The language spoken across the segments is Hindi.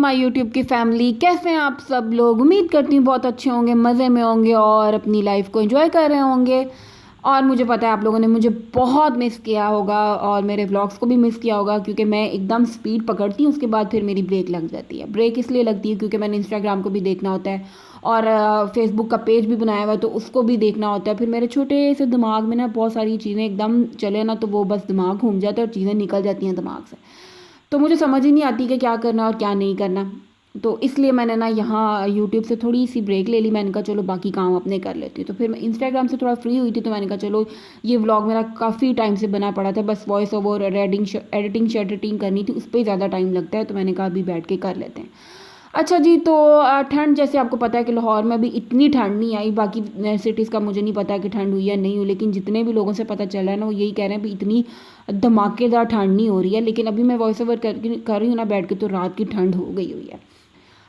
माय यूट्यूब की फैमिली, कैसे हैं आप सब लोग। उम्मीद करती हूँ बहुत अच्छे होंगे, मज़े में होंगे और अपनी लाइफ को एंजॉय कर रहे होंगे। और मुझे पता है आप लोगों ने मुझे बहुत मिस किया होगा और मेरे व्लॉग्स को भी मिस किया होगा, क्योंकि मैं एकदम स्पीड पकड़ती हूँ, उसके बाद फिर मेरी ब्रेक लग जाती है। ब्रेक इसलिए लगती है क्योंकि मैंने इंस्टाग्राम को भी देखना होता है और फेसबुक का पेज भी बनाया हुआ है, तो उसको भी देखना होता है। फिर मेरे छोटे से दिमाग में ना बहुत सारी चीज़ें एकदम चले ना, तो वो बस दिमाग घूम जाता है और चीज़ें निकल जाती हैं दिमाग से। तो मुझे समझ ही नहीं आती कि क्या करना और क्या नहीं करना। तो इसलिए मैंने ना यहाँ यूट्यूब से थोड़ी सी ब्रेक ले ली। मैंने कहा चलो बाकी काम अपने कर लेती हूँ। तो फिर मैं इंस्टाग्राम से थोड़ा फ्री हुई थी, तो मैंने कहा चलो ये व्लॉग मेरा काफ़ी टाइम से बना पड़ा था, बस वॉइस ओवर एडिटिंग शेडिटिंग करनी थी, उस पर ज़्यादा टाइम लगता है। तो मैंने कहा अभी बैठ के कर लेते हैं। अच्छा जी, तो ठंड जैसे आपको पता है कि लाहौर में अभी इतनी ठंड नहीं आई। बाकी सिटीज़ का मुझे नहीं पता कि ठंड हुई या नहीं हुई, लेकिन जितने भी लोगों से पता चला है ना, वो यही कह रहे हैं भी इतनी धमाकेदार ठंड नहीं हो रही है। लेकिन अभी मैं वॉइस ओवर कर रही हूँ ना बैठ के, तो रात की ठंड हो गई हुई है।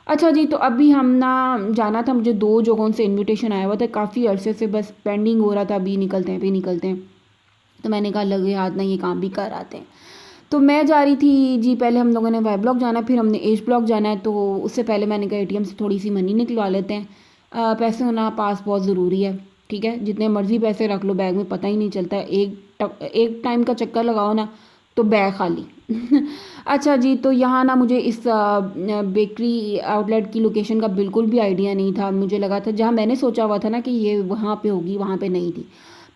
अच्छा जी, तो अभी हम ना जाना था, मुझे 2 जगहों से इनविटेशन आया हुआ था, काफ़ी अरसे से बस पेंडिंग हो रहा था, अभी निकलते हैं अभी निकलते हैं। तो मैंने कहा लगे हाथ ना ये काम भी कर आते हैं। तो मैं जा रही थी जी, पहले हम लोगों ने वाई ब्लॉक जाना है, फिर हमने एज ब्लॉक जाना है। तो उससे पहले मैंने कहा एटीएम से थोड़ी सी मनी निकलवा लेते हैं। पैसे होना पास बहुत ज़रूरी है। ठीक है, जितने मर्ज़ी पैसे रख लो बैग में, पता ही नहीं चलता। एक टाइम का चक्कर लगाओ ना तो बैग खाली। अच्छा जी, तो यहाँ ना मुझे इस बेकरी आउटलेट की लोकेशन का बिल्कुल भी आइडिया नहीं था। मुझे लगा था जहाँ मैंने सोचा हुआ था ना कि ये वहाँ पे होगी, वहाँ पे नहीं थी।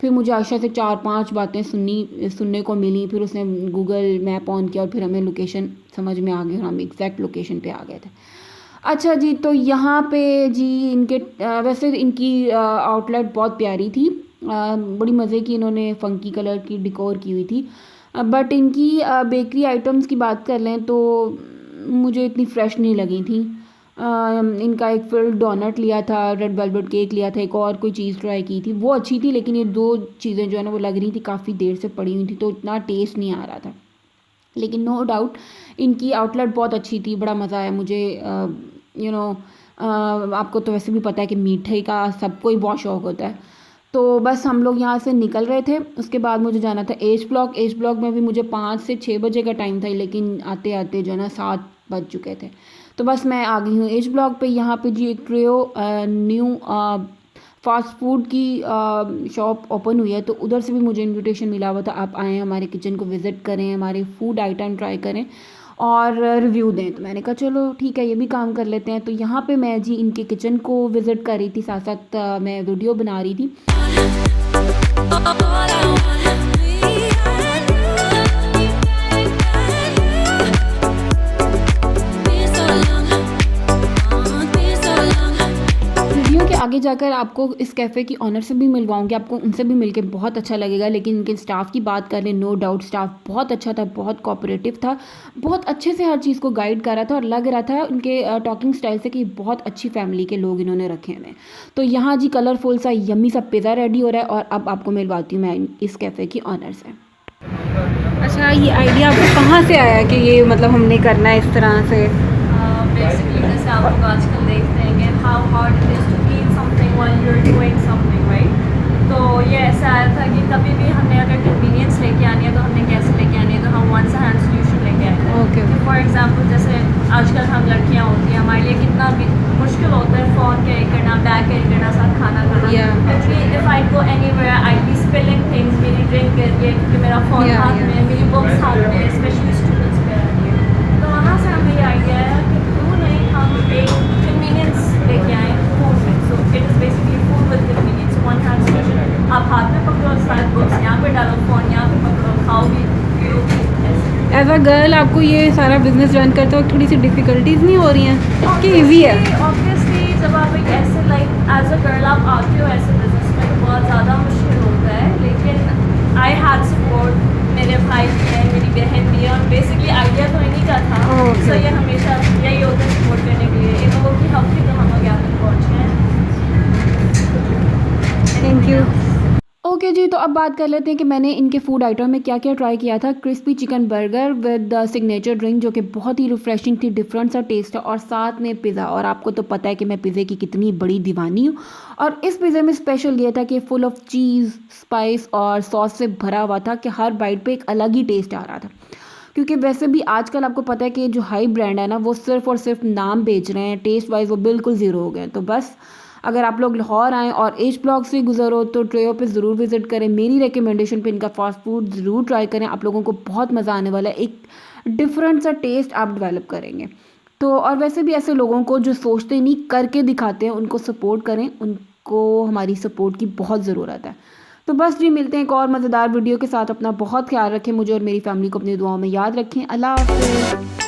फिर मुझे आयशा से 4-5 बातें सुनने को मिली। फिर उसने गूगल मैप ऑन किया और फिर हमें लोकेशन समझ में आ गई और हम एग्जैक्ट लोकेशन पे आ गए थे। अच्छा जी, तो यहाँ पे जी इनके वैसे इनकी आउटलेट बहुत प्यारी थी। बड़ी मज़े की, इन्होंने फ़ंकी कलर की डिकोर की हुई थी। बट इनकी बेकरी आइटम्स की बात कर लें तो मुझे इतनी फ्रेश नहीं लगी थी। इनका एक फिल्ड डोनट लिया था, रेड वेलवेट केक लिया था, एक और कोई चीज़ ट्राई की थी, वो अच्छी थी। लेकिन ये 2 चीज़ें जो है ना वो लग रही थी काफ़ी देर से पड़ी हुई थी, तो इतना टेस्ट नहीं आ रहा था। लेकिन नो डाउट इनकी आउटलेट बहुत अच्छी थी, बड़ा मज़ा आया मुझे। यू नो आपको तो वैसे भी पता है कि मीठे का सबको ही बहुत शौक़ होता है। तो बस हम लोग यहाँ से निकल रहे थे, उसके बाद मुझे जाना था एज ब्लॉक। एज ब्लॉक में भी मुझे 5 से 6 बजे का टाइम था, लेकिन आते आते जो है ना 7 बज चुके थे। तो बस मैं आ गई हूँ एज ब्लॉक पे। यहाँ पे जी एक ट्रियो न्यू फास्ट फूड की शॉप ओपन हुई है, तो उधर से भी मुझे इनविटेशन मिला हुआ था, आप आएँ हमारे किचन को विज़िट करें, हमारे फूड आइटम ट्राई करें और रिव्यू दें। तो मैंने कहा चलो ठीक है, ये भी काम कर लेते हैं। तो यहाँ पे मैं जी इनके किचन को विज़िट कर रही थी, साथ साथ मैं वीडियो बना रही थी। वीडियो के आगे जाकर आपको इस कैफ़े की ऑनर से भी मिलवाऊंगी, आपको उनसे भी मिलके बहुत अच्छा लगेगा। लेकिन इनके स्टाफ की बात करें, नो डाउट स्टाफ बहुत अच्छा था, बहुत कोऑपरेटिव था, बहुत अच्छे से हर चीज़ को गाइड कर रहा था और लग रहा था उनके टॉकिंग स्टाइल से कि बहुत अच्छी फैमिली के लोग इन्होंने रखे हैं। तो यहाँ जी कलरफुल सा यम्मी सा पिज़्ज़ा रेडी हो रहा है और अब आपको मिलवाती हूँ मैं इस कैफ़े की ऑनर से। अच्छा, ये आइडिया आपको कहाँ से आया कि ये मतलब हमने करना है इस तरह से? बेसिकली जैसे आप लोग आजकल देखते हैं कि how hard it is to keep something while you are doing something, right. तो ये ऐसा आया था कि कभी भी हमने अगर कन्वीनियंस लेके आनी है तो हमने कैसे लेके आनी है, तो हम वन हैंड सोल्यूशन लेके आए थे। ओके। फॉर एग्जांपल जैसे आजकल हम लड़कियां होती हैं, हमारे लिए कितना भी मुश्किल होता है फ़ोन कैरी करना, बैग कैरी करना, साथ खाना खाना। क्योंकि if I go anywhere I be spilling things, मेरी ड्रिंक गिर गई क्योंकि मेरा फ़ोन हाथ में, मेरी बुक्स हाथ में, स्पेशली स्टूडेंट्स पे रहती है। तो वहाँ से हमें ये आइडिया है कि क्यों नहीं हम एक कन्वीनियंस लेके आए फूड में। So it is basically food with convenience, one hand solution. आप हाथ में पकड़ो, साथ बुक्स यहाँ पे डालो, फ़ोन यहाँ पे पकड़ो, खाओ भी, पियो भी, ऐसे। एज अ गर्ल आपको ये सारा बिजनेस रन करते वक्त थोड़ी सी डिफ़िकल्टीज नहीं हो रही हैं कि ईजी है? ऑब्वियसली जब आप एक ऐसे लाइक एज अ गर्ल आप आते हो ऐसे बिजनेस में तो बहुत ज़्यादा मुश्किल होता है। लेकिन आई हैड सपोर्ट, मेरे भाई भी है, मेरी बहन भी है, और बेसिकली आइडिया तो इन्हीं का था। सो ये हमेशा यही होता है सपोर्ट करने के लिए। इन लोगों की हेल्प थी तो हम लोग यहाँ तक पहुँचे हैं। Thank you. ओके जी, तो अब बात कर लेते हैं कि मैंने इनके फूड आइटम में क्या क्या ट्राई किया था। Crispy chicken burger with signature drink, जो कि बहुत ही रिफ्रेशिंग थी, डिफरेंट सा टेस्ट है, और साथ में पिज़्ज़ा। और आपको तो पता है कि मैं पिज़्ज़े की कितनी बड़ी दीवानी हूँ। और इस पिज़्ज़े में स्पेशल ये था कि फुल ऑफ चीज़, स्पाइस और सॉस से भरा हुआ था कि हर बाइट पे एक अलग ही टेस्ट आ रहा था। क्योंकि वैसे भी आजकल आपको पता है कि जो हाई ब्रांड है ना वो सिर्फ़ और सिर्फ नाम बेच रहे हैं, टेस्ट वाइज़ वो बिल्कुल ज़ीरो हो गए हैं। तो बस अगर आप लोग लाहौर आएँ और एज ब्लॉक से गुज़रो तो ट्रेयो पे ज़रूर विज़िट करें। मेरी रिकमेंडेशन पे इनका फ़ास्ट फूड ज़रूर ट्राई करें, आप लोगों को बहुत मज़ा आने वाला है। एक डिफरेंट सा टेस्ट आप डेवलप करेंगे। तो और वैसे भी ऐसे लोगों को जो सोचते नहीं करके दिखाते हैं उनको सपोर्ट करें, उनको हमारी सपोर्ट की बहुत ज़रूरत है। तो बस जी, मिलते हैं एक और मज़ेदार वीडियो के साथ। अपना बहुत ख्याल रखें, मुझे और मेरी फैमिली को अपनी दुआओं में याद रखें। अल्लाह हाफ़िज़।